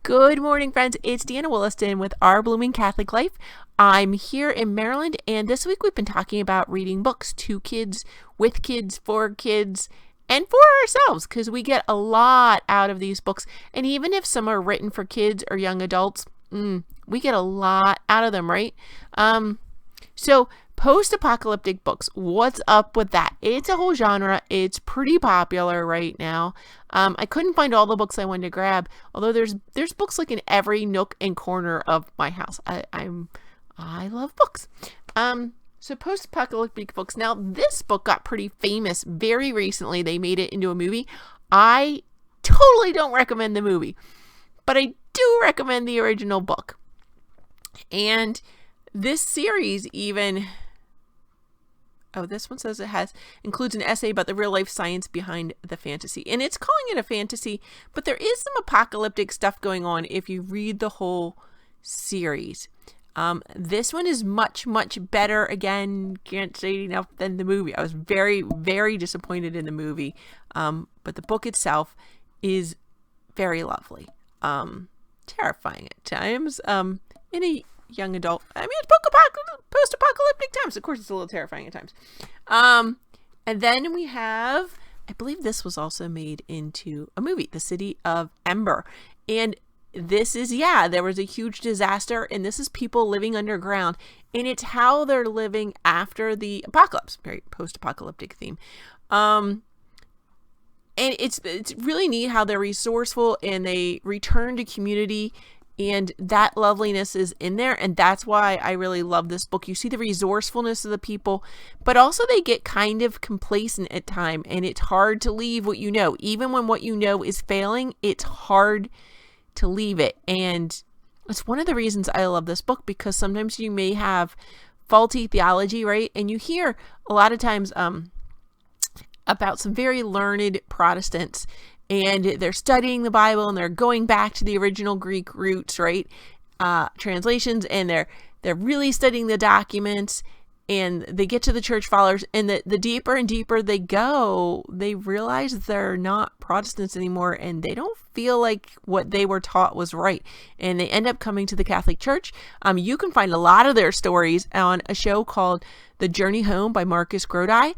Good morning, friends. It's Deanna Williston with Our Blooming Catholic Life. I'm here in Maryland, and this week we've been talking about reading books to kids, with kids, for kids, and for ourselves, because we get a lot out of these books. And even if some are written for kids or young adults, we get a lot out of them, right? So post-apocalyptic books, what's up with that? It's a whole genre. It's pretty popular right now. I couldn't find all the books I wanted to grab, although there's books like in every nook and corner of my house. I love books. So post-apocalyptic books. Now, this book got pretty famous very recently. They made it into a movie. I totally don't recommend the movie, but I do recommend the original book. And this series even... Oh, this one says it includes an essay about the real life science behind the fantasy. And it's calling it a fantasy, but there is some apocalyptic stuff going on if you read the whole series. This one is much, much better. Again, can't say enough than the movie. I was very, very disappointed in the movie. But the book itself is very lovely. Terrifying at times. In a young adult. I mean, it's post-apocalyptic times. Of course, it's a little terrifying at times. And then we have, I believe this was also made into a movie, The City of Ember. And this is, there was a huge disaster, and this is people living underground. And it's how they're living after the apocalypse. Very post-apocalyptic theme. And it's really neat how they're resourceful and they return to community. And that loveliness is in there. And that's why I really love this book. You see the resourcefulness of the people, but also they get kind of complacent at time. And it's hard to leave what you know. Even when what you know is failing, it's hard to leave it. And it's one of the reasons I love this book, because sometimes you may have faulty theology, right? And you hear a lot of times about some very learned Protestants, and they're studying the Bible and they're going back to the original Greek roots, right? Translations, and they're really studying the documents, and they get to the church fathers, and the deeper and deeper they go, they realize they're not Protestants anymore, and they don't feel like what they were taught was right, and they end up coming to the Catholic Church. You can find a lot of their stories on a show called The Journey Home by Marcus Grodi.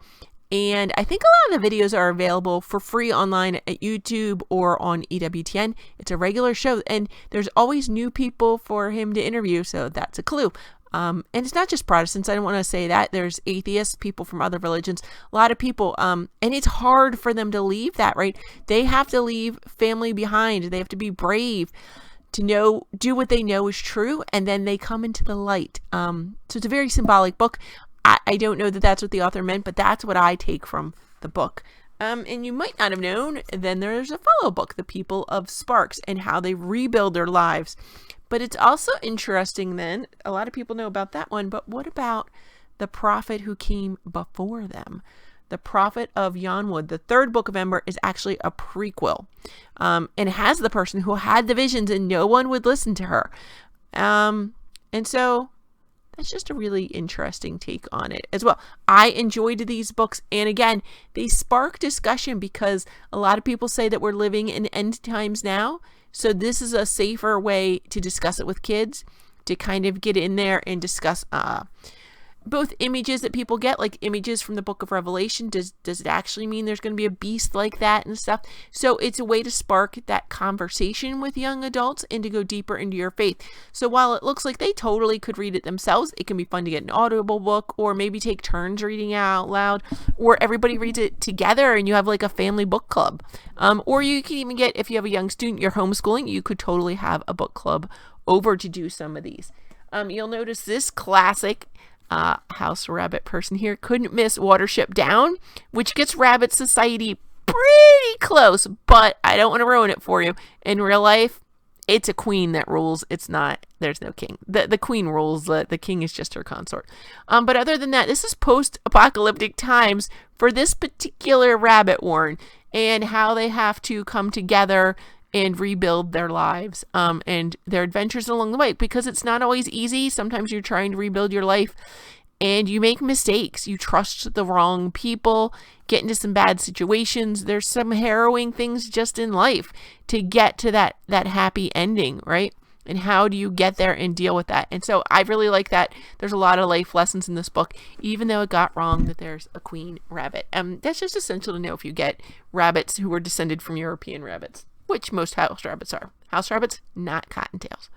And I think a lot of the videos are available for free online at YouTube or on EWTN. It's a regular show, and there's always new people for him to interview, so that's a clue. And it's not just Protestants. I don't want to say that. There's atheists, people from other religions, a lot of people. And it's hard for them to leave that, right? They have to leave family behind. They have to be brave to do what they know is true, and then they come into the light. So it's a very symbolic book. I don't know that that's what the author meant, but that's what I take from the book. And you might not have known, then there's a follow book, The People of Sparks, and how they rebuild their lives. But it's also interesting then, a lot of people know about that one, but what about the prophet who came before them? The prophet of Youngwood, the third book of Ember, is actually a prequel. And it has the person who had the visions and no one would listen to her. And so... that's just a really interesting take on it as well. I enjoyed these books. And again, they spark discussion because a lot of people say that we're living in end times now. So this is a safer way to discuss it with kids, to kind of get in there and discuss both images that people get, like images from the book of Revelation. Does it actually mean there's going to be a beast like that and stuff? So it's a way to spark that conversation with young adults and to go deeper into your faith. So while it looks like they totally could read it themselves, it can be fun to get an audible book, or maybe take turns reading out loud, or everybody reads it together and you have like a family book club. Or you can even get, if you have a young student, you're homeschooling, you could totally have a book club over to do some of these. You'll notice this classic house rabbit person here couldn't miss Watership Down, which gets Rabbit Society pretty close, but I don't want to ruin it for you. In real life, it's a queen that rules. It's not, there's no king. The queen rules, the king is just her consort. But other than that, this is post-apocalyptic times for this particular rabbit warren, and how they have to come together and rebuild their lives and their adventures along the way, because it's not always easy. Sometimes you're trying to rebuild your life and you make mistakes. You trust the wrong people, get into some bad situations. There's some harrowing things just in life to get to that happy ending, right? And how do you get there and deal with that? And so I really like that. There's a lot of life lessons in this book, even though it got wrong that there's a queen rabbit. That's just essential to know if you get rabbits who were descended from European rabbits, which most house rabbits are. House rabbits, not cottontails.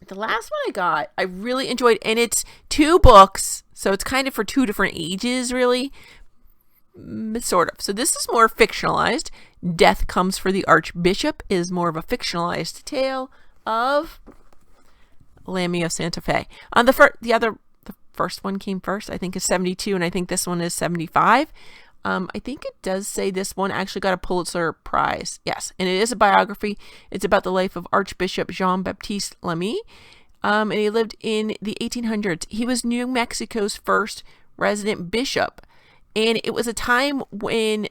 The last one I got, I really enjoyed, and it's 2 books, so it's kind of for 2 different ages, really, sort of. So this is more fictionalized. Death Comes for the Archbishop is more of a fictionalized tale of Lammy of Santa Fe. The first one came first, I think, is 72, and I think this one is 75. I think it does say this one actually got a Pulitzer Prize. Yes, and it is a biography. It's about the life of Archbishop Jean-Baptiste Lamy, and he lived in the 1800s. He was New Mexico's first resident bishop, and it was a time when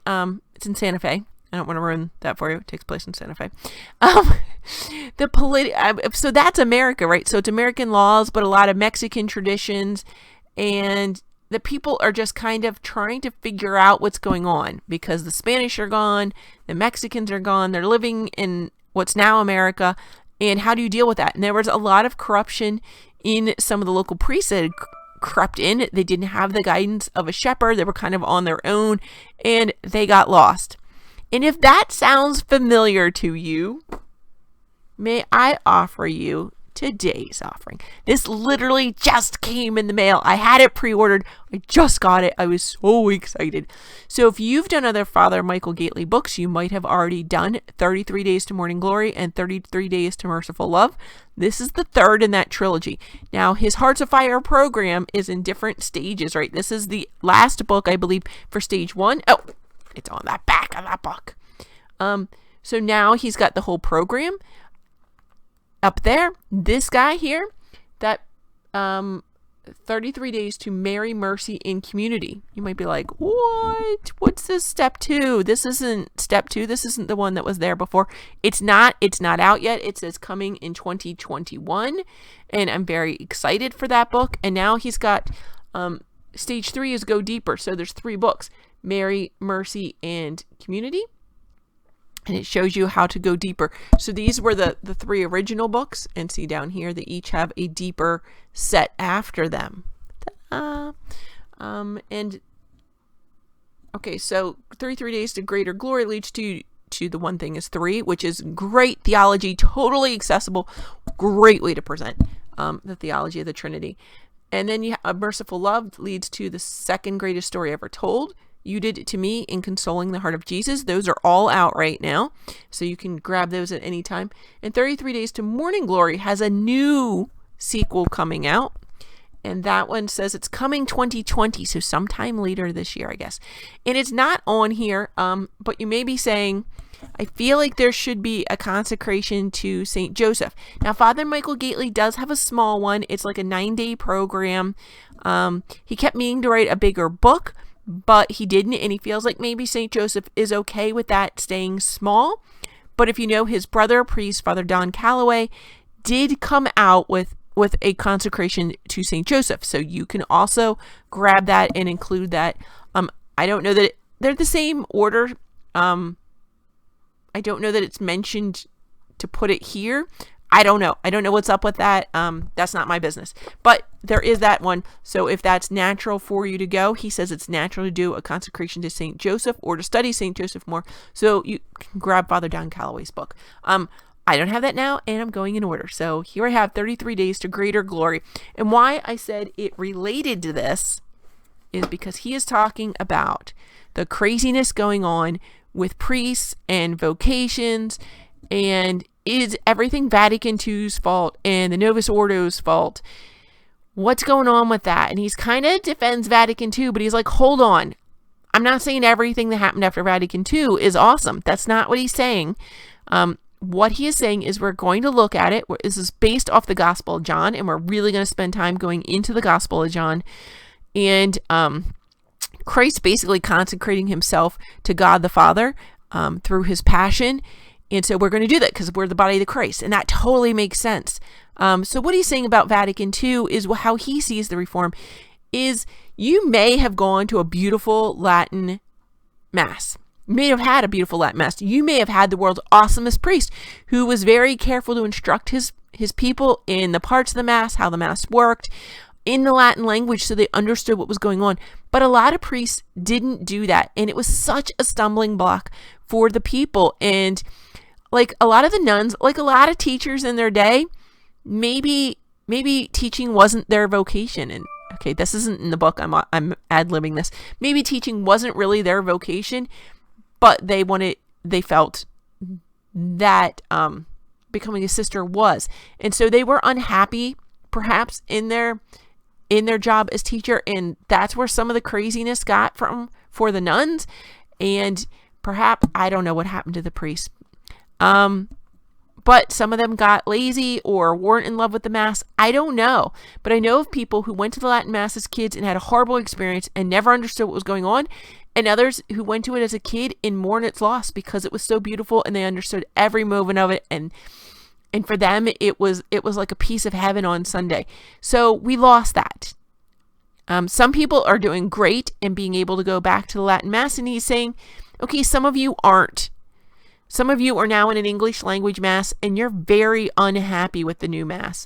it's in Santa Fe. I don't want to ruin that for you. It takes place in Santa Fe. So that's America, right? So it's American laws, but a lot of Mexican traditions, and the people are just kind of trying to figure out what's going on because the Spanish are gone, the Mexicans are gone, they're living in what's now America, and how do you deal with that? And there was a lot of corruption in some of the local priests that had crept in. They didn't have the guidance of a shepherd. They were kind of on their own, and they got lost. And if that sounds familiar to you, may I offer you today's offering. This literally just came in the mail. I had it pre-ordered. I just got it. I was so excited. So if you've done other Father Michael Gately books, you might have already done 33 Days to Morning Glory and 33 Days to Merciful Love. This is the third in that trilogy. Now, his Hearts of Fire program is in different stages, right? This is the last book, I believe, for stage 1. Oh, it's on that back of that book. So now he's got the whole program. Up there, this guy here, that 33 Days to Mary, Mercy in Community. You might be like, what? What's this step 2? This isn't step 2. This isn't the one that was there before. It's not out yet. It says coming in 2021, and I'm very excited for that book. And now he's got stage 3 is Go Deeper. So there's 3 books, Mary, Mercy, and Community. And it shows you how to go deeper. So these were the 3 original books. And see down here, they each have a deeper set after them. And okay, so 33 Days to Greater Glory leads to the One Thing is 3, which is great theology, totally accessible, great way to present the theology of the Trinity. And then you have Merciful Love leads to the second greatest story ever told. You Did It to Me in Consoling the Heart of Jesus. Those are all out right now, so you can grab those at any time. And 33 Days to Morning Glory has a new sequel coming out, and that one says it's coming 2020, so sometime later this year, I guess. And it's not on here, but you may be saying, I feel like there should be a consecration to St. Joseph. Now, Father Michael Gately does have a small one. It's like a 9-day program. He kept meaning to write a bigger book, but he didn't, and he feels like maybe St. Joseph is okay with that staying small. But if you know, his brother, priest Father Don Calloway, did come out with a consecration to St. Joseph. So you can also grab that and include that. I don't know that they're the same order. I don't know that it's mentioned to put it here. I don't know. I don't know what's up with that. That's not my business. But there is that one. So if that's natural for you to go, he says it's natural to do a consecration to St. Joseph or to study St. Joseph more. So you can grab Father Don Calloway's book. I don't have that now, and I'm going in order. So here I have 33 Days to Greater Glory. And why I said it related to this is because he is talking about the craziness going on with priests and vocations, and is everything Vatican II's fault and the Novus Ordo's fault? What's going on with that? And he's kind of defends Vatican II, but he's like, hold on. I'm not saying everything that happened after Vatican II is awesome. That's not what he's saying. What he is saying is we're going to look at it. This is based off the Gospel of John, and we're really going to spend time going into the Gospel of John. And Christ basically consecrating himself to God the Father through his passion. And so we're going to do that because we're the body of the Christ. And that totally makes sense. So what he's saying about Vatican II is how he sees the reform is you may have gone to a beautiful Latin Mass. You may have had a beautiful Latin Mass. You may have had the world's awesomest priest who was very careful to instruct his people in the parts of the Mass, how the Mass worked, in the Latin language so they understood what was going on. But a lot of priests didn't do that. And it was such a stumbling block for the people. And like a lot of the nuns, like a lot of teachers in their day, maybe teaching wasn't their vocation. And okay, this isn't in the book. I'm ad-libbing this. Maybe teaching wasn't really their vocation, but they felt that becoming a sister was. And so they were unhappy perhaps in their job as teacher, and that's where some of the craziness got from for the nuns. And perhaps, I don't know what happened to the priests. But some of them got lazy or weren't in love with the Mass. I don't know. But I know of people who went to the Latin Mass as kids and had a horrible experience and never understood what was going on. And others who went to it as a kid and mourned its loss because it was so beautiful and they understood every movement of it. And for them, it was like a piece of heaven on Sunday. So we lost that. Some people are doing great and being able to go back to the Latin Mass. And he's saying, okay, some of you aren't. Some of you are now in an English language Mass and you're very unhappy with the new Mass.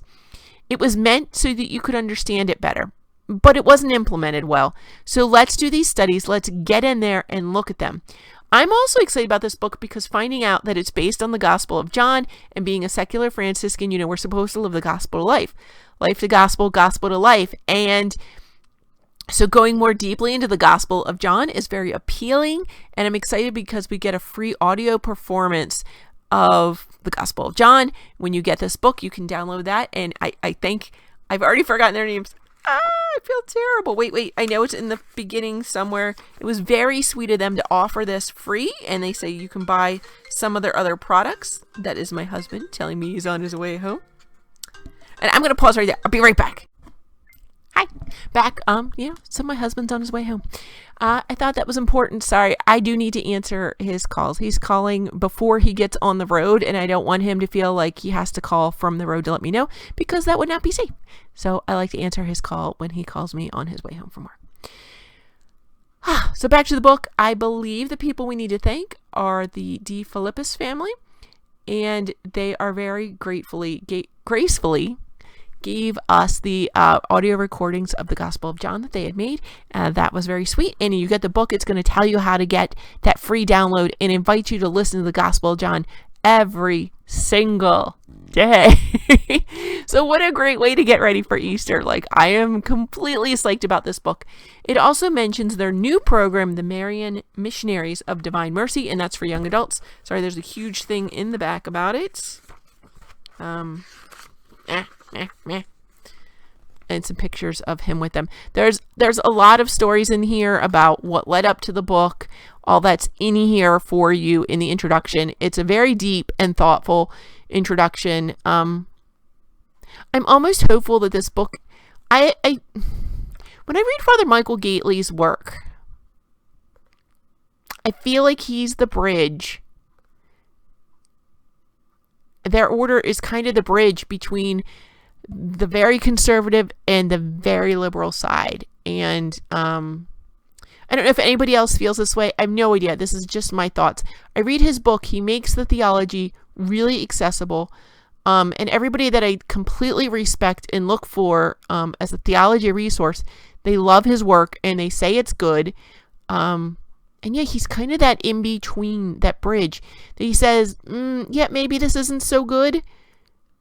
It was meant so that you could understand it better, but it wasn't implemented well. So let's do these studies. Let's get in there and look at them. I'm also excited about this book because finding out that it's based on the Gospel of John, and being a secular Franciscan, we're supposed to live the gospel to life. Life to gospel, gospel to life. And so going more deeply into the Gospel of John is very appealing, and I'm excited because we get a free audio performance of the Gospel of John. When you get this book, you can download that, and I think I've already forgotten their names. I feel terrible. Wait, I know it's in the beginning somewhere. It was very sweet of them to offer this free, and they say you can buy some of their other products. That is my husband telling me he's on his way home. And I'm going to pause right there. I'll be right back. Hi. Back, so my husband's on his way home. I thought that was important. Sorry, I do need to answer his calls. He's calling before he gets on the road, and I don't want him to feel like he has to call from the road to let me know, because that would not be safe. So I like to answer his call when he calls me on his way home from work. So back to the book. I believe the people we need to thank are the De Philippus family, and they are very gracefully gave us the audio recordings of the Gospel of John that they had made. That was very sweet. And you get the book. It's going to tell you how to get that free download and invite you to listen to the Gospel of John every single day. So what a great way to get ready for Easter. Like, I am completely psyched about this book. It also mentions their new program, the Marian Missionaries of Divine Mercy, and that's for young adults. Sorry, there's a huge thing in the back about it. And some pictures of him with them. There's a lot of stories in here about what led up to the book. All that's in here for you in the introduction. It's a very deep and thoughtful introduction. I'm almost hopeful that this book, when I read Father Michael Gately's work, I feel like he's the bridge. Their order is kind of the bridge between the very conservative and the very liberal side. And I don't know if anybody else feels this way. I have no idea. This is just my thoughts. I read his book. He makes the theology really accessible. And everybody that I completely respect and look for as a theology resource, they love his work and they say it's good. And yeah, he's kind of that in between, that bridge that he says, yeah, maybe this isn't so good,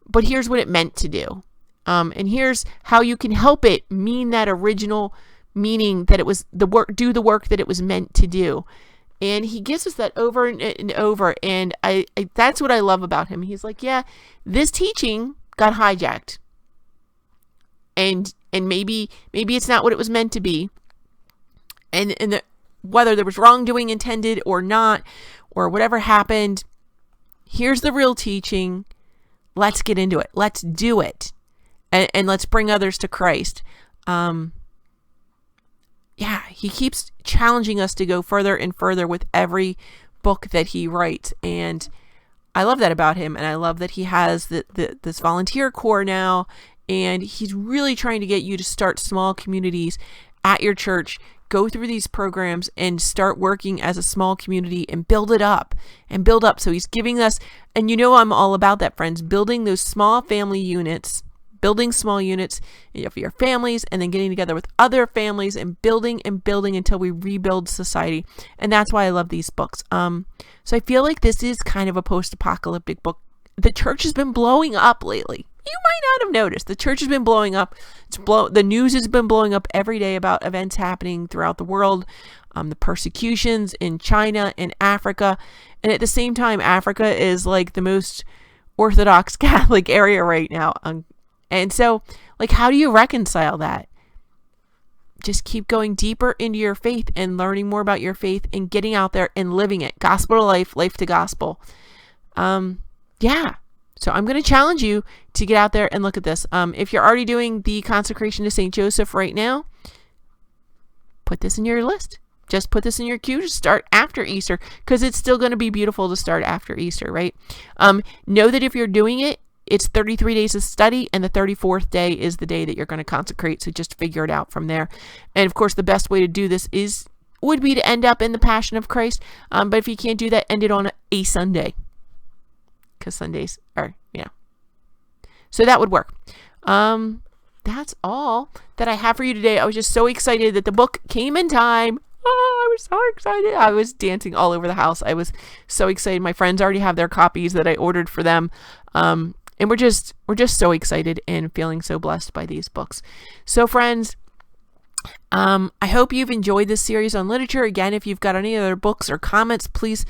but here's what it meant to do. And here's how you can help it mean that original meaning that it was do the work that it was meant to do. And he gives us that over and over. And I that's what I love about him. He's like, yeah, this teaching got hijacked. And maybe it's not what it was meant to be. And whether there was wrongdoing intended or not, or whatever happened, here's the real teaching. Let's get into it. Let's do it. And let's bring others to Christ. He keeps challenging us to go further and further with every book that he writes. And I love that about him, and I love that he has this volunteer corps now, and he's really trying to get you to start small communities at your church, go through these programs and start working as a small community and build it up and build up. So he's giving us, and I'm all about that, friends, building those small family units, building small units for your families, and then getting together with other families and building until we rebuild society. And that's why I love these books. So I feel like this is kind of a post-apocalyptic book. The church has been blowing up lately. You might not have noticed. The church has been blowing up. The news has been blowing up every day about events happening throughout the world, the persecutions in China and Africa. And at the same time, Africa is like the most Orthodox Catholic area right now. And so, like, how do you reconcile that? Just keep going deeper into your faith and learning more about your faith and getting out there and living it. Gospel to life, life to gospel. Yeah. So I'm going to challenge you to get out there and look at this. If you're already doing the consecration to St. Joseph right now, put this in your list. Just put this in your queue to start after Easter, because it's still going to be beautiful to start after Easter, right? Know that if you're doing it, it's 33 days of study, and the 34th day is the day that you're going to consecrate. So just figure it out from there. And of course, the best way to do this would be to end up in the Passion of Christ. But if you can't do that, end it on a Sunday, because Sundays are, so that would work. That's all that I have for you today. I was just so excited that the book came in time. Oh, I was so excited. I was dancing all over the house. I was so excited. My friends already have their copies that I ordered for them. And we're just so excited and feeling so blessed by these books. So friends, I hope you've enjoyed this series on literature. Again, if you've got any other books or comments, please,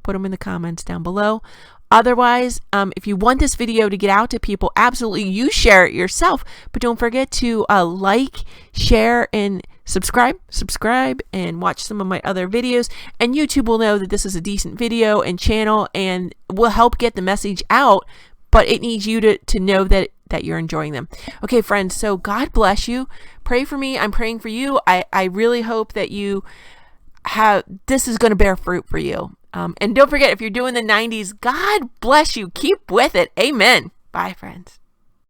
put them in the comments down below. Otherwise, if you want this video to get out to people, absolutely, you share it yourself. But don't forget to like, share, and subscribe and watch some of my other videos. And YouTube will know that this is a decent video and channel and will help get the message out. But it needs you to know that you're enjoying them. Okay, friends, so God bless you. Pray for me. I'm praying for you. I really hope that this is going to bear fruit for you. And don't forget, if you're doing the 90s, God bless you. Keep with it. Amen. Bye, friends.